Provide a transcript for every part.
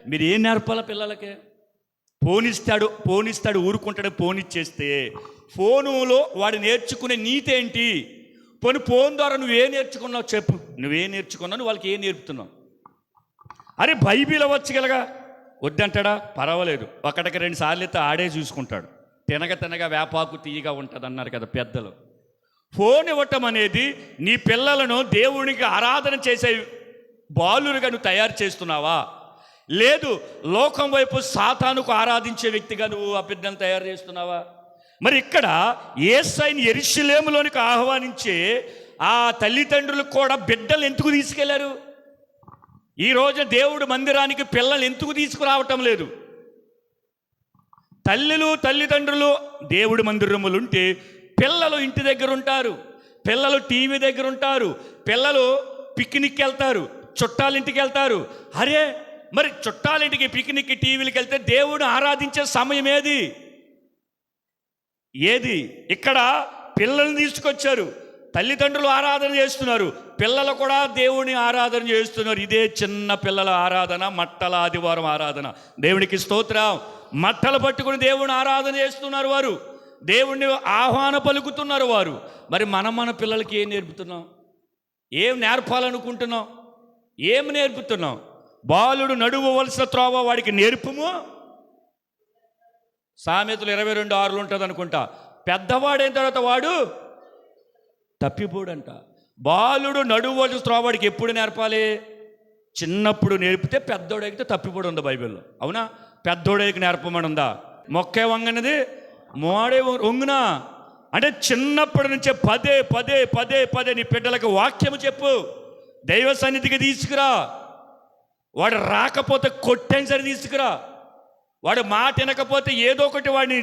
మీరు ఏం నేర్పాలా పిల్లలకి? ఫోన్ ఇస్తాడు ఊరుకుంటాడు. ఫోన్ ఇచ్చేస్తే ఫోనులో వాడు నేర్చుకునే నీతి ఏంటి? ఫోన్ ద్వారా నువ్వేం నేర్చుకున్నావు చెప్పు. నువ్వేం నేర్చుకున్నావు? వాళ్ళకి ఏం నేర్పుతున్నావు? అరే బైబిల్ అవ్వచ్చుగలగా, వద్దంటాడా? పర్వాలేదు, ఒకటికి 2 సార్లు అయితే ఆడే చూసుకుంటాడు. తినగా వేపాకు తీయగా ఉంటుంది అన్నారు కదా పెద్దలు. ఫోన్ ఇవ్వటం అనేది నీ పిల్లలను దేవునికి ఆరాధన చేసే బాలురుగా నువ్వు తయారు చేస్తున్నావా? లేదు లోకం వైపు సాతానుకు ఆరాధించే వ్యక్తిగా నువ్వు ఆ బిడ్డను తయారు చేస్తున్నావా? మరి ఇక్కడ యేసయ్యని యెరూషలేములోనికి ఆహ్వానించే ఆ తల్లిదండ్రులకు కూడా బిడ్డలు ఎందుకు తీసుకెళ్లారు? ఈరోజు దేవుడు మందిరానికి పిల్లలు ఎందుకు తీసుకురావటం లేదు? తల్లిదండ్రులు దేవుడి మందిరములు ఉంటే పిల్లలు ఇంటి దగ్గర ఉంటారు, పిల్లలు టీవీ దగ్గర ఉంటారు, పిల్లలు పిక్నిక్కి వెళ్తారు, చుట్టాలింటికి వెళ్తారు. అరే మరి చుట్టాలింటికి పిక్నిక్కి టీవీలకి వెళ్తే దేవుడు ఆరాధించే సమయం ఏది? ఇక్కడ పిల్లల్ని తీసుకొచ్చారు, తల్లిదండ్రులు ఆరాధన చేస్తున్నారు, పిల్లలు కూడా దేవుని ఆరాధన చేస్తున్నారు. ఇదే చిన్న పిల్లల ఆరాధన, మట్టల ఆదివారం ఆరాధన. దేవునికి స్తోత్రం. మట్టలు పట్టుకుని దేవుని ఆరాధన చేస్తున్నారు వారు, దేవుణ్ణి ఆహ్వాన పలుకుతున్నారు వారు. మరి మన పిల్లలకి ఏం నేర్పుతున్నాం? ఏం నేర్పాలనుకుంటున్నాం? ఏం నేర్పుతున్నాం? బాలుడు నడువవలసిన త్రోవ వాడికి నేర్పుము. సామెతలు 22:6 ఉంటుంది అనుకుంటా. పెద్దవాడైన తర్వాత వాడు తప్పిపోడంట. బాలుడు నడువవలసిన త్రోవ వాడికి ఎప్పుడు నేర్పాలి? చిన్నప్పుడు నేర్పితే పెద్దోడైతే తప్పిపోడు ఉంది బైబిల్లో. అవునా? పెద్దోడైకి నేర్పమని ఉందా? మొక్కే వంగనది మోడే వంగునా అంటే చిన్నప్పటి నుంచే పదే నీ బిడ్డలకు వాక్యము చెప్పు, దైవ సన్నిధికి తీసుకురా. వాడు రాకపోతే కొట్టని సరి తీసుకురా. వాడు మాట వినకపోతే ఏదో ఒకటి వాడిని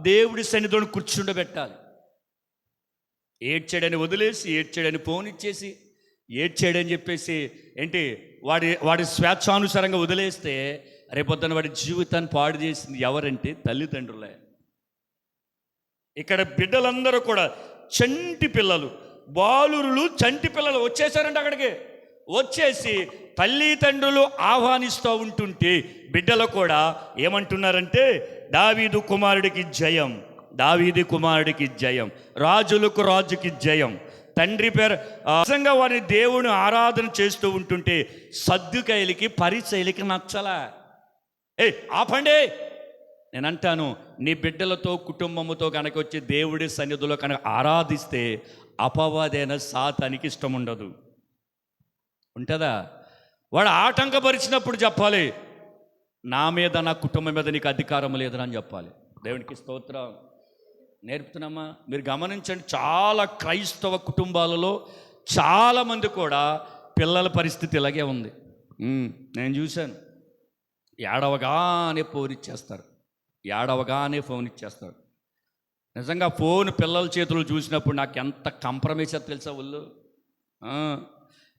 దేవుడి సన్నిధిలో కూర్చుండబెట్టాలి. ఏడ్చాడని వదిలేసి, ఏడ్చాడని ఫోన్ ఇచ్చేసి, ఏడ్చాడని చెప్పేసి ఏంటి వాడి స్వేచ్ఛానుసారంగా వదిలేస్తే రేపొద్దున వాడి జీవితాన్ని పాడు చేసింది ఎవరంటే తల్లిదండ్రులే. ఇక్కడ బిడ్డలందరూ కూడా చంటి పిల్లలు, బాలురులు, చంటి పిల్లలు వచ్చేసారంటే అక్కడికి వచ్చేసి తల్లిదండ్రులు ఆహ్వానిస్తూ ఉంటుంటే బిడ్డలు కూడా ఏమంటున్నారంటే దావీదు కుమారుడికి జయం, దావీదు కుమారుడికి జయం, రాజుకి జయం. తండ్రి పేరు నిజంగా వారిని దేవుని ఆరాధన చేస్తూ ఉంటుంటే సద్దుకైలకి పరిసైలకి నచ్చలా. ఆపండి, నేను అంటాను, నీ బిడ్డలతో కుటుంబముతో కనుక వచ్చి దేవుడి సన్నిధిలో కనుక ఆరాధిస్తే అపవాదైన సాతానికి ఇష్టం ఉండదు. ఉంటుందా? వాడు ఆటంకపరిచినప్పుడు చెప్పాలి, నా మీద నా కుటుంబం మీద నీకు అధికారం లేదని చెప్పాలి. దేవునికి స్తోత్రం. నేర్పుతున్నామా? మీరు గమనించండి, చాలా క్రైస్తవ కుటుంబాలలో చాలామంది కూడా పిల్లల పరిస్థితి ఇలాగే ఉంది. నేను చూశాను. ఏడవగానే ఫోన్ ఇచ్చేస్తారు. నిజంగా ఫోన్ పిల్లల చేతులు చూసినప్పుడు నాకు ఎంత కంప్రమైజ్ తెలుసా వాళ్ళు.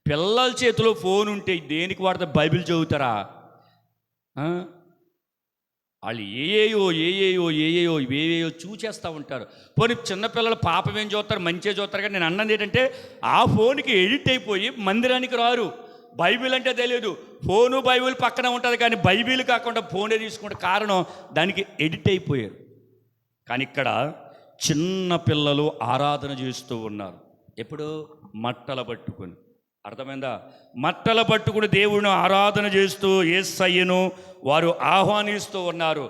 పిల్లల చేతిలో ఫోన్ ఉంటే దేనికి వాడితే బైబిల్ చదువుతారా? వాళ్ళు ఏయేయో చూచేస్తూ ఉంటారు. పోనీ చిన్నపిల్లలు పాపం ఏం చూస్తారు, మంచిగా చూస్తారు. కానీ నేను అన్నది ఏంటంటే ఆ ఫోన్కి ఎడిట్ అయిపోయి మందిరానికి రారు. బైబిల్ అంటే తెలియదు, ఫోను బైబిల్ పక్కన ఉంటుంది కానీ బైబిల్ కాకుండా ఫోనే తీసుకుంటే కారణం దానికి ఎడిట్ అయిపోయారు. కానీ ఇక్కడ చిన్న పిల్లలు ఆరాధన చేస్తూ ఉన్నారు. ఎప్పుడు? మట్టల పట్టుకొని. అర్థమైందా? మట్టల పట్టుకుని దేవుడిని ఆరాధన చేస్తూ యేసయ్యను వారు ఆహ్వానిస్తూ ఉన్నారు.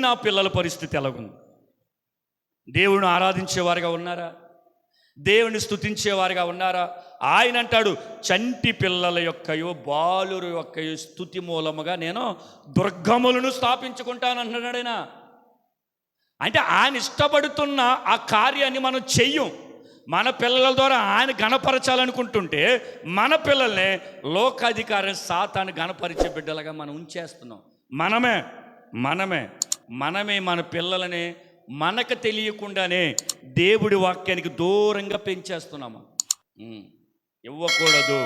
నా పిల్లల పరిస్థితి ఎలాగుంది? దేవుడిని ఆరాధించేవారుగా ఉన్నారా? దేవుని స్తుతించేవారుగా ఉన్నారా? ఆయన అంటాడు, చంటి పిల్లల యొక్కయో బాలురు యొక్కయో స్తుతి మూలముగా నేను దుర్గములను స్థాపించుకుంటానంటున్నాడు ఆయన. అంటే ఆయన ఇష్టపడుతున్న ఆ కార్యాన్ని మనం చెయ్యం. మన పిల్లల ద్వారా ఆయన గణపరచాలనుకుంటుంటే మన పిల్లల్ని లోకాధికారం సాతాను గణపరిచే బిడ్డలుగా మనం ఉంచేస్తున్నాం. మనమే మన పిల్లలని మనకు తెలియకుండానే దేవుడి వాక్యానికి దూరంగా పెంచేస్తున్నాము. ఇవ్వకూడదు.